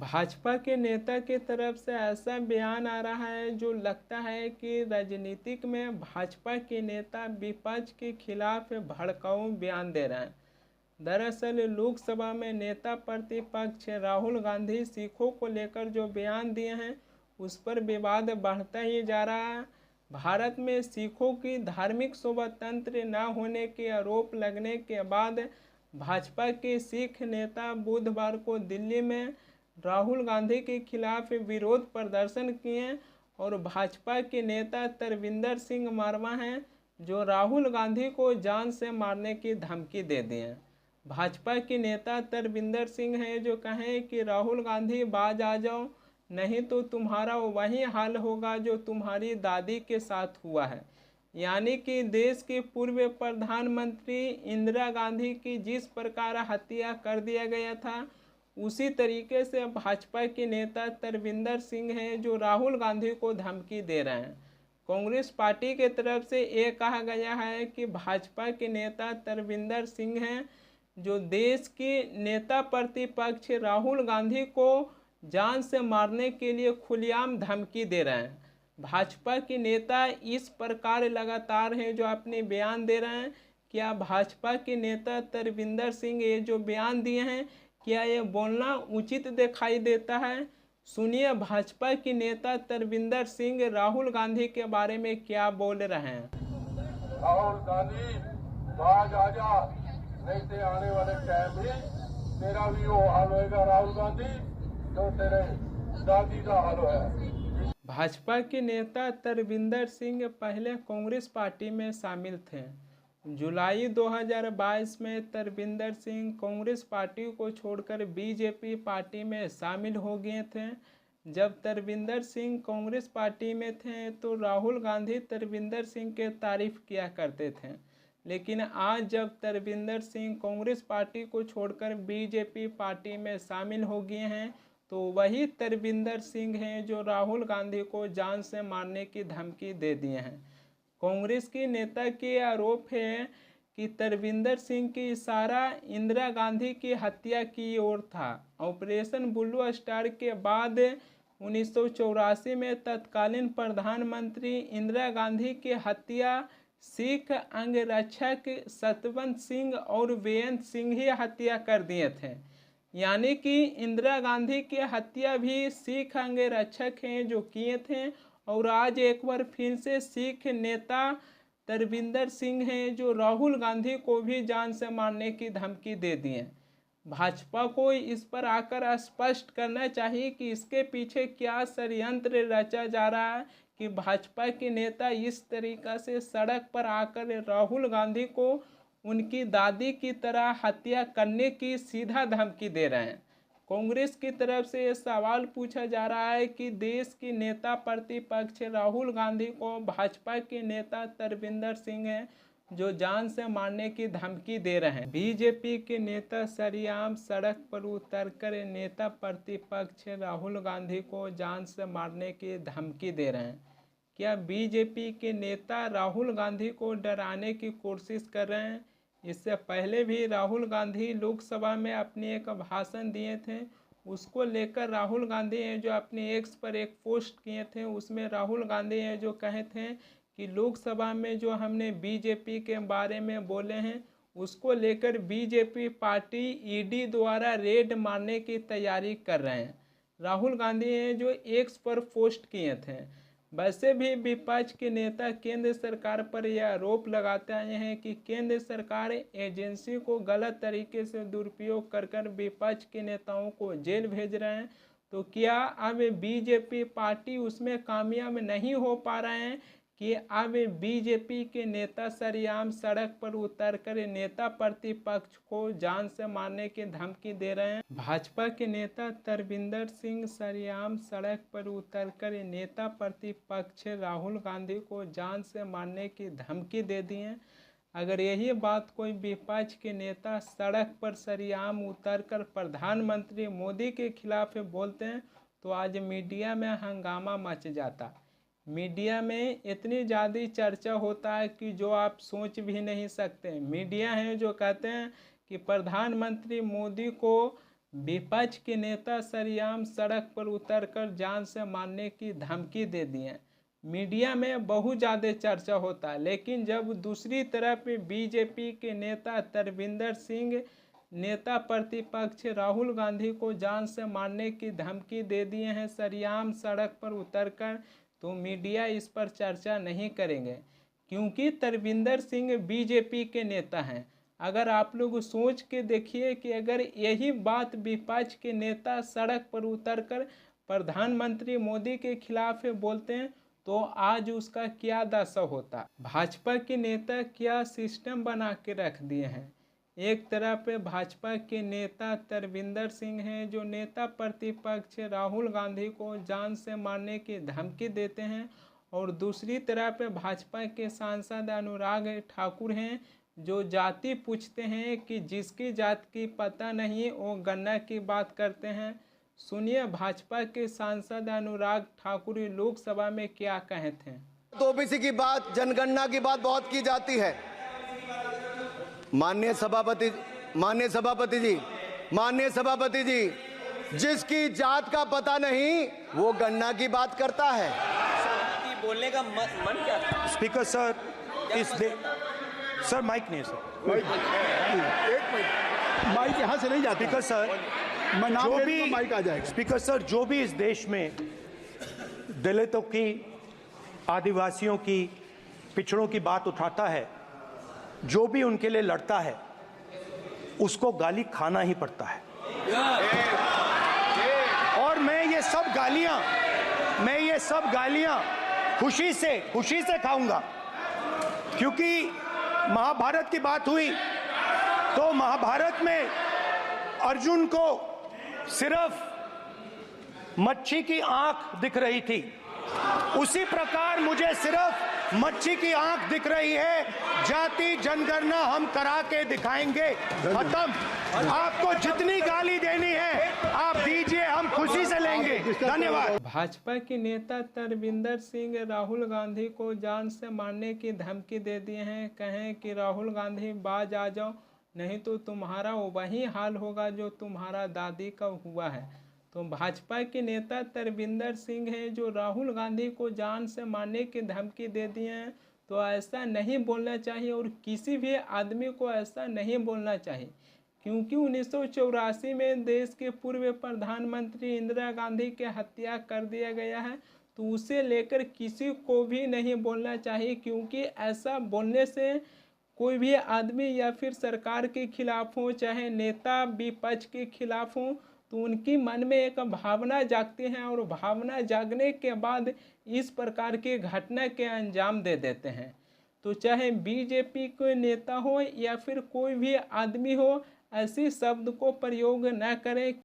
भाजपा के नेता की तरफ से ऐसा बयान आ रहा है जो लगता है कि राजनीतिक में भाजपा के नेता विपक्ष के खिलाफ भड़काऊ बयान दे रहे हैं। दरअसल लोकसभा में नेता प्रतिपक्ष राहुल गांधी सिखों को लेकर जो बयान दिए हैं उस पर विवाद बढ़ता ही जा रहा है। भारत में सिखों की धार्मिक स्वतंत्रता न होने के आरोप लगने के बाद भाजपा के सिख नेता बुधवार को दिल्ली में राहुल गांधी के खिलाफ विरोध प्रदर्शन किए और भाजपा के नेता तरविंदर सिंह मारवा हैं जो राहुल गांधी को जान से मारने की धमकी दे दी है। भाजपा के नेता तरविंदर सिंह हैं जो कहें कि राहुल गांधी बाज आ जाओ, नहीं तो तुम्हारा वही हाल होगा जो तुम्हारी दादी के साथ हुआ है। यानी कि देश की पूर्व प्रधानमंत्री इंदिरा गांधी की जिस प्रकार हत्या कर दिया गया था उसी तरीके से भाजपा के नेता तरविंदर सिंह हैं जो राहुल गांधी को धमकी दे रहे हैं। कांग्रेस पार्टी के तरफ से ये कहा गया है कि भाजपा के नेता तरविंदर सिंह हैं जो देश के नेता प्रतिपक्ष राहुल गांधी को जान से मारने के लिए खुलेआम धमकी दे रहे हैं। भाजपा के नेता इस प्रकार लगातार हैं जो अपने बयान दे रहे हैं। क्या भाजपा के नेता तरविंदर सिंह ये जो बयान दिए हैं क्या ये बोलना उचित दिखाई देता है? सुनिए भाजपा के नेता तरविंदर सिंह राहुल गांधी के बारे में क्या बोल रहे हैं। राहुल गांधी बाज आजा, नहीं तो आने वाले टाइम में तेरा भी वो हाल होएगा राहुल गांधी जो तेरे दादी का हाल है। भाजपा के नेता तरविंदर सिंह पहले कांग्रेस पार्टी में शामिल थे। जुलाई 2022 में तरविंदर सिंह कांग्रेस पार्टी को छोड़कर बीजेपी पार्टी में शामिल हो गए थे। जब तरविंदर सिंह कांग्रेस पार्टी में थे तो राहुल गांधी तरविंदर सिंह के तारीफ किया करते थे, लेकिन आज जब तरविंदर सिंह कांग्रेस पार्टी को छोड़कर बीजेपी पार्टी में शामिल हो गए हैं तो वही तरविंदर सिंह हैं जो राहुल गांधी को जान से मारने की धमकी दे दिए हैं। कांग्रेस के नेता के आरोप है कि तरविंदर सिंह की इशारा इंदिरा गांधी की हत्या की ओर था। ऑपरेशन ब्लू स्टार के बाद 1984 में तत्कालीन प्रधानमंत्री इंदिरा गांधी की हत्या सिख अंगरक्षक सतवंत सिंह और बेअंत सिंह ही हत्या कर दिए थे। यानी कि इंदिरा गांधी की हत्या भी सिख अंगरक्षक हैं जो किए थे और आज एक बार फिर से सिख नेता तरविंदर सिंह हैं जो राहुल गांधी को भी जान से मारने की धमकी दे दिए। भाजपा को इस पर आकर स्पष्ट करना चाहिए कि इसके पीछे क्या षड्यंत्र रचा जा रहा है कि भाजपा के नेता इस तरीक़ा से सड़क पर आकर राहुल गांधी को उनकी दादी की तरह हत्या करने की सीधा धमकी दे रहे हैं। कांग्रेस की तरफ से ये सवाल पूछा जा रहा है कि देश के नेता प्रतिपक्ष राहुल गांधी को भाजपा के नेता तरविंदर सिंह हैं जो जान से मारने की धमकी दे रहे हैं। बीजेपी के नेता सरेआम सड़क पर उतरकर नेता प्रतिपक्ष राहुल गांधी को जान से मारने की धमकी दे रहे हैं। क्या बीजेपी के नेता राहुल गांधी को डराने की कोशिश कर रहे हैं? इससे पहले भी राहुल गांधी लोकसभा में अपने एक भाषण दिए थे, उसको लेकर राहुल गांधी हैं जो अपने एक्स पर एक पोस्ट किए थे, उसमें राहुल गांधी हैं जो कहे थे कि लोकसभा में जो हमने बीजेपी के बारे में बोले हैं उसको लेकर बीजेपी पार्टी ईडी द्वारा रेड मारने की तैयारी कर रहे हैं। राहुल गांधी हैं जो एक्स पर पोस्ट किए थे। वैसे भी विपक्ष के नेता केंद्र सरकार पर यह आरोप लगाते आए हैं कि केंद्र सरकार एजेंसी को गलत तरीके से दुरुपयोग कर विपक्ष के नेताओं को जेल भेज रहे हैं। तो क्या अब बीजेपी पार्टी उसमें कामयाब नहीं हो पा रहे हैं कि अब बीजेपी के नेता सरेआम सड़क पर उतरकर नेता प्रतिपक्ष को जान से मारने की धमकी दे रहे हैं? भाजपा के नेता तरविंदर सिंह सरेआम सड़क पर उतरकर नेता प्रतिपक्ष राहुल गांधी को जान से मारने की धमकी दे दी है। अगर यही बात कोई विपक्ष के नेता सड़क पर सरेआम उतरकर प्रधानमंत्री मोदी के खिलाफ बोलते हैं तो आज मीडिया में हंगामा मच जाता। मीडिया में इतनी ज़्यादा चर्चा होता है कि जो आप सोच भी नहीं सकते। मीडिया है जो कहते हैं कि प्रधानमंत्री मोदी को विपक्ष के नेता सरेआम सड़क पर उतरकर जान से मारने की धमकी दे दी है। मीडिया में बहुत ज़्यादा चर्चा होता है, लेकिन जब दूसरी तरफ बीजेपी के नेता तरविंदर सिंह नेता प्रतिपक्ष राहुल गांधी को जान से मारने की धमकी दे दिए हैं सरेआम सड़क पर उतरकर, तो मीडिया इस पर चर्चा नहीं करेंगे, क्योंकि तरविंदर सिंह बीजेपी के नेता हैं। अगर आप लोग सोच के देखिए कि अगर यही बात विपक्ष के नेता सड़क पर उतरकर प्रधानमंत्री मोदी के खिलाफ बोलते हैं तो आज उसका क्या दशा होता। भाजपा के नेता क्या सिस्टम बना के रख दिए हैं। एक तरफ भाजपा के नेता तरविंदर सिंह हैं जो नेता प्रतिपक्ष राहुल गांधी को जान से मारने की धमकी देते हैं, और दूसरी तरफ भाजपा के सांसद अनुराग ठाकुर हैं जो जाति पूछते हैं कि जिसकी जात की पता नहीं वो गन्ना की बात करते हैं। सुनिए भाजपा के सांसद अनुराग ठाकुर लोकसभा में क्या कहे थे। तो ओबीसी की बात, जनगणना की बात बहुत की जाती है। माननीय सभापति जी, जिसकी जात का पता नहीं वो गन्ना की बात करता है। बोलने का मन क्या था? स्पीकर सर, सर माइक नहीं है सर। एक मिनट, माइक यहाँ से नहीं जाता। स्पीकर सर, मैं नाम जो ले भी तो माइक आ जाएगा। स्पीकर सर, जो भी इस देश में दलितों की, आदिवासियों की, पिछड़ों की बात उठाता है, जो भी उनके लिए लड़ता है, उसको गाली खाना ही पड़ता है। और मैं ये सब गालियां खुशी से खाऊंगा, क्योंकि महाभारत की बात हुई तो महाभारत में अर्जुन को सिर्फ मच्छी की आंख दिख रही थी, उसी प्रकार मुझे सिर्फ मच्छी की आंख दिख रही है। जाति जनगणना हम करा के दिखाएंगे, खत्म। आपको जितनी गाली देनी है आप दीजिए, हम खुशी से लेंगे। धन्यवाद। भाजपा के नेता तरविंदर सिंह राहुल गांधी को जान से मारने की धमकी दे दिए हैं। कहें कि राहुल गांधी बाज आ जाओ, नहीं तो तुम्हारा वही हाल होगा जो तुम्हारा दादी का हुआ है। तो भाजपा के नेता तरविंदर सिंह हैं जो राहुल गांधी को जान से मारने की धमकी दे दिए हैं। तो ऐसा नहीं बोलना चाहिए और किसी भी आदमी को ऐसा नहीं बोलना चाहिए, क्योंकि 1984 में देश के पूर्व प्रधानमंत्री इंदिरा गांधी की हत्या कर दिया गया है। तो उसे लेकर किसी को भी नहीं बोलना चाहिए, क्योंकि ऐसा बोलने से कोई भी आदमी या फिर सरकार के खिलाफ हो, चाहे नेता विपक्ष के खिलाफ हो, तो उनकी मन में एक भावना जागती है और भावना जागने के बाद इस प्रकार की घटना के अंजाम दे देते हैं। तो चाहे बीजेपी कोई नेता हो या फिर कोई भी आदमी हो, ऐसे शब्द को प्रयोग न करें।